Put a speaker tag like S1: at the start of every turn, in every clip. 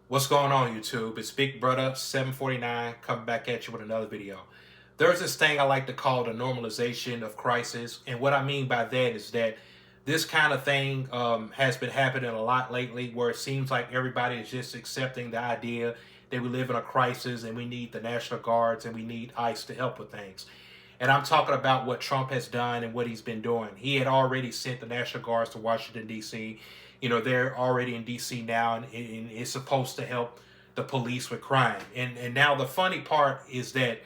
S1: What's going on, YouTube? It's Big Brother 749 coming back at you with another video. There's this thing I like to call the normalization of crisis. And what I mean by that is that this kind of thing has been happening a lot lately, where it seems like everybody is just accepting the idea that we live in a crisis and we need the National Guards and we need ICE to help with things. And I'm talking about what Trump has done and what he's been doing. He had already sent the National Guards to Washington, D.C. They're already in D.C. now, and it's supposed to help the police with crime. And now the funny part is that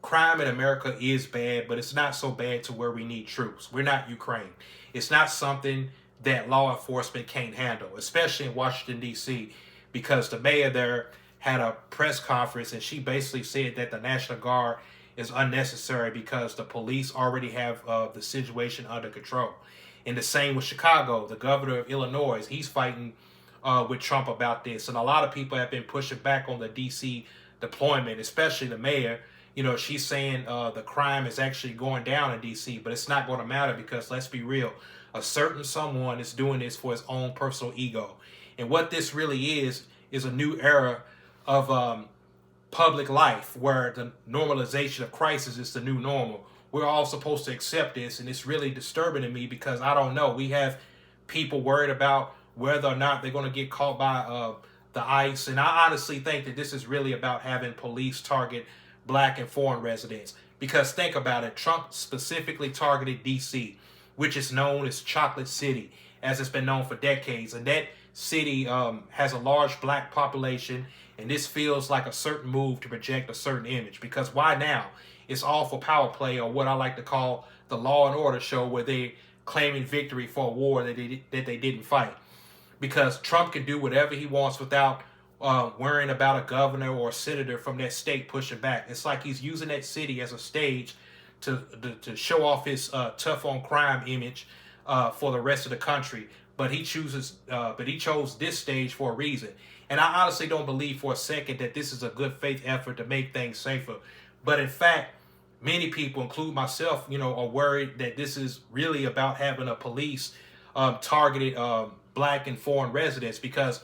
S1: crime in America is bad, but it's not so bad to where we need troops. We're not Ukraine. It's not something that law enforcement can't handle, especially in Washington, D.C., because the mayor there had a press conference and she basically said that the National Guard is unnecessary because the police already have the situation under control. And the same with Chicago. The governor of Illinois, he's fighting with Trump about this. And a lot of people have been pushing back on the D.C. deployment, especially the mayor. She's saying the crime is actually going down in D.C., but it's not going to matter because, let's be real, a certain someone is doing this for his own personal ego. And what this really is a new era of public life where the normalization of crisis is the new normal. We're all supposed to accept this, and it's really disturbing to me because I don't know. We have people worried about whether or not they're going to get caught by the ICE, and I honestly think that this is really about having police target black and foreign residents. Because think about it, Trump specifically targeted D.C., which is known as Chocolate City, as it's been known for decades, and that city has a large black population, and this feels like a certain move to project a certain image. Because why now? It's all for power play, or what I like to call the Law and Order show, where they claiming victory for a war that they didn't fight. Because Trump can do whatever he wants without worrying about a governor or a senator from that state pushing back. It's like he's using that city as a stage to show off his tough on crime image for the rest of the country. But he chose this stage for a reason. And I honestly don't believe for a second that this is a good faith effort to make things safer. But in fact, many people, include myself, are worried that this is really about having a police targeted black and foreign residents, because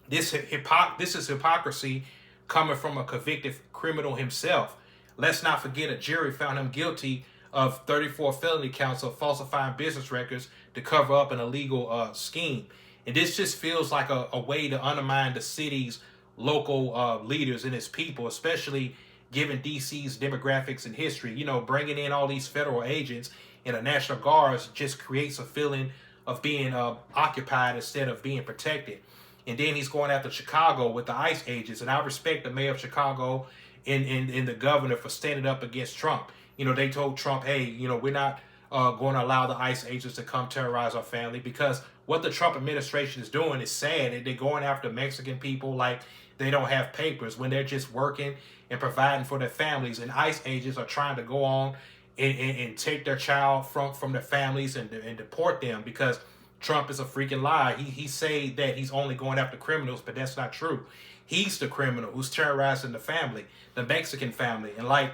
S1: this is hypocrisy coming from a convicted criminal himself. Let's not forget a jury found him guilty of 34 felony counts of falsifying business records to cover up an illegal scheme. And this just feels like a way to undermine the city's local leaders and its people, especially given DC's demographics and history. Bringing in all these federal agents and the National Guards just creates a feeling of being occupied instead of being protected. And then he's going after Chicago with the ICE agents. And I respect the mayor of Chicago and the governor for standing up against Trump. They told Trump, hey, we're not going to allow the ICE agents to come terrorize our family, because what the Trump administration is doing is sad. And they're going after Mexican people like they don't have papers when they're just working and providing for their families. And ICE agents are trying to go on and take their child from their families and deport them, because Trump is a freaking liar. He say that he's only going after criminals, but that's not true. He's the criminal who's terrorizing the family, the Mexican family. And like,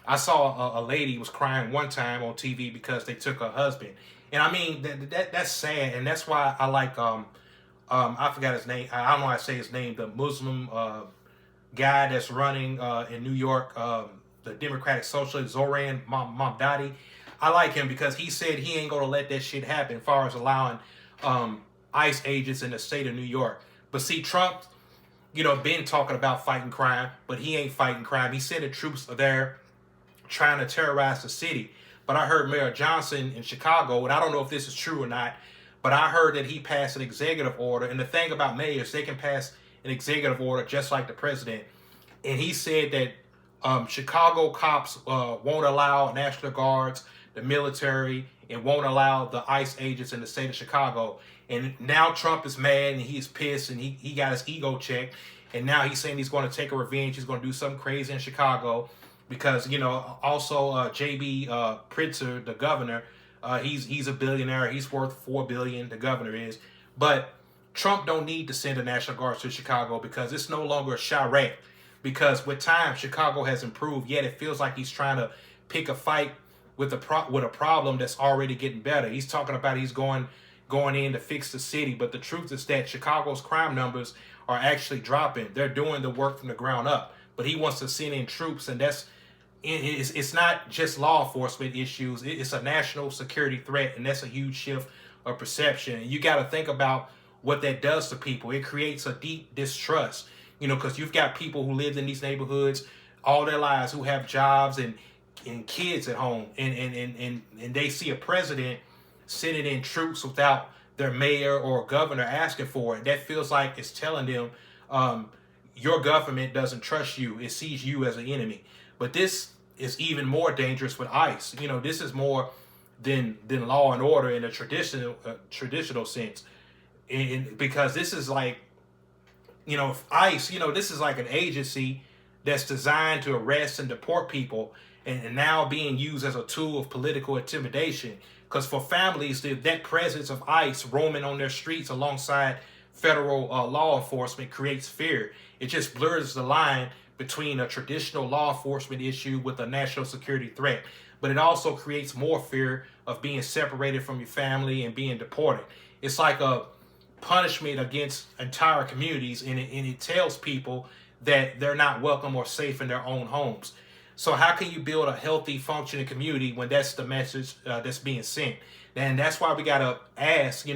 S1: I saw a lady was crying one time on TV because they took her husband. And I mean, that's sad. And that's why I like, I forgot his name. I don't know how to say his name. The Muslim guy that's running in New York, the Democratic Socialist, Zoran Mamdani. I like him because he said he ain't going to let that shit happen as far as allowing ICE agents in the state of New York. But see, Trump, been talking about fighting crime, but he ain't fighting crime. He's sending troops there trying to terrorize the city. But I heard Mayor Johnson in Chicago, and I don't know if this is true or not, but I heard that he passed an executive order. And the thing about mayors, they can pass an executive order just like the president. And he said that Chicago cops won't allow National Guards, the military, and won't allow the ICE agents in the state of Chicago. And now Trump is mad and he's pissed and he got his ego checked. And now he's saying he's going to take a revenge. He's going to do something crazy in Chicago because, also J.B. Pritzker, the governor, he's a billionaire. He's worth $4 billion, the governor is. But Trump don't need to send the National Guard to Chicago because it's no longer a charade. Because with time, Chicago has improved, yet it feels like he's trying to pick a fight with a problem that's already getting better. He's talking about he's going in to fix the city, but the truth is that Chicago's crime numbers are actually dropping. They're doing the work from the ground up. But he wants to send in troops, and it's not just law enforcement issues. It's a national security threat, and that's a huge shift of perception. And you got to think about what that does to people. It creates a deep distrust, because you've got people who lived in these neighborhoods all their lives, who have jobs and kids at home, and they see a president sending in troops without their mayor or governor asking for it. That feels like it's telling them, your government doesn't trust you. It sees you as an enemy. But this is even more dangerous with ICE. This is more than law and order in a traditional sense, and because this is like, ICE. This is like an agency that's designed to arrest and deport people, and now being used as a tool of political intimidation. Because for families, that presence of ICE roaming on their streets alongside federal law enforcement creates fear. It just blurs the line between a traditional law enforcement issue with a national security threat. But it also creates more fear of being separated from your family and being deported. It's like a punishment against entire communities, and it tells people that they're not welcome or safe in their own homes. So how can you build a healthy, functioning community when that's the message that's being sent? And that's why we got to ask,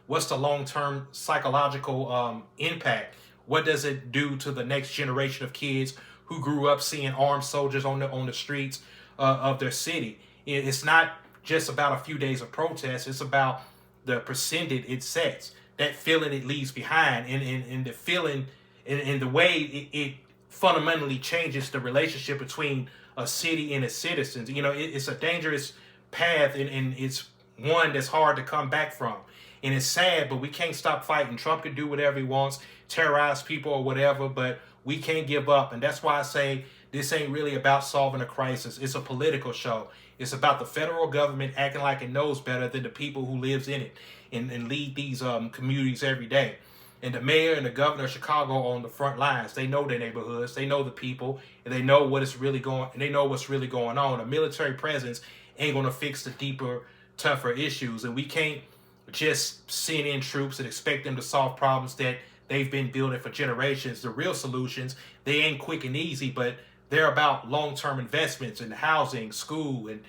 S1: what's the long-term psychological impact? What does it do to the next generation of kids who grew up seeing armed soldiers on the streets of their city? It's not just about a few days of protest. It's about the precedent it sets, that feeling it leaves behind, and the feeling and the way it fundamentally changes the relationship between a city and its citizens. It's a dangerous path, and it's one that's hard to come back from. And it's sad, but we can't stop fighting. Trump can do whatever he wants, terrorize people or whatever, but we can't give up. And that's why I say this ain't really about solving a crisis. It's a political show. It's about the federal government acting like it knows better than the people who lives in it and lead these communities every day. And the mayor and the governor of Chicago are on the front lines. They know their neighborhoods, they know the people, and they know what's really going on. A military presence ain't going to fix the deeper, tougher issues. And we can't just send in troops and expect them to solve problems that they've been building for generations. The real solutions, they ain't quick and easy, but they're about long-term investments in housing, school, and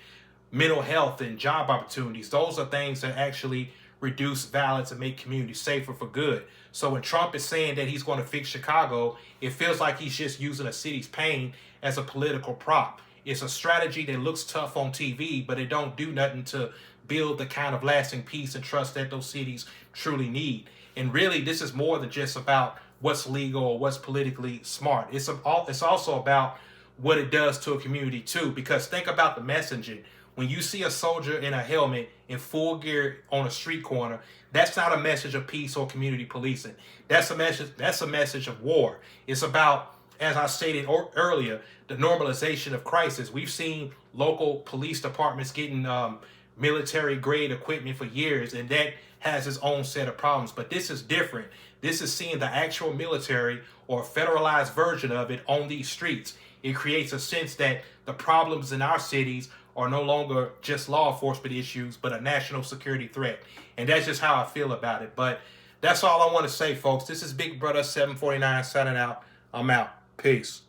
S1: mental health and job opportunities. Those are things that actually reduce violence and make communities safer for good. So when Trump is saying that he's going to fix Chicago, it feels like he's just using a city's pain as a political prop. It's a strategy that looks tough on TV, but it don't do nothing to build the kind of lasting peace and trust that those cities truly need. And really, this is more than just about what's legal or what's politically smart. It's also about what it does to a community too, because think about the messaging. When you see a soldier in a helmet in full gear on a street corner, that's not a message of peace or community policing. That's a message of war. It's about, as I stated earlier, the normalization of crisis. We've seen local police departments getting military-grade equipment for years, and that has its own set of problems. But this is different. This is seeing the actual military or federalized version of it on these streets. It creates a sense that the problems in our cities are no longer just law enforcement issues, but a national security threat. And that's just how I feel about it. But that's all I want to say, folks. This is Big Brother 749 signing out. I'm out. Peace.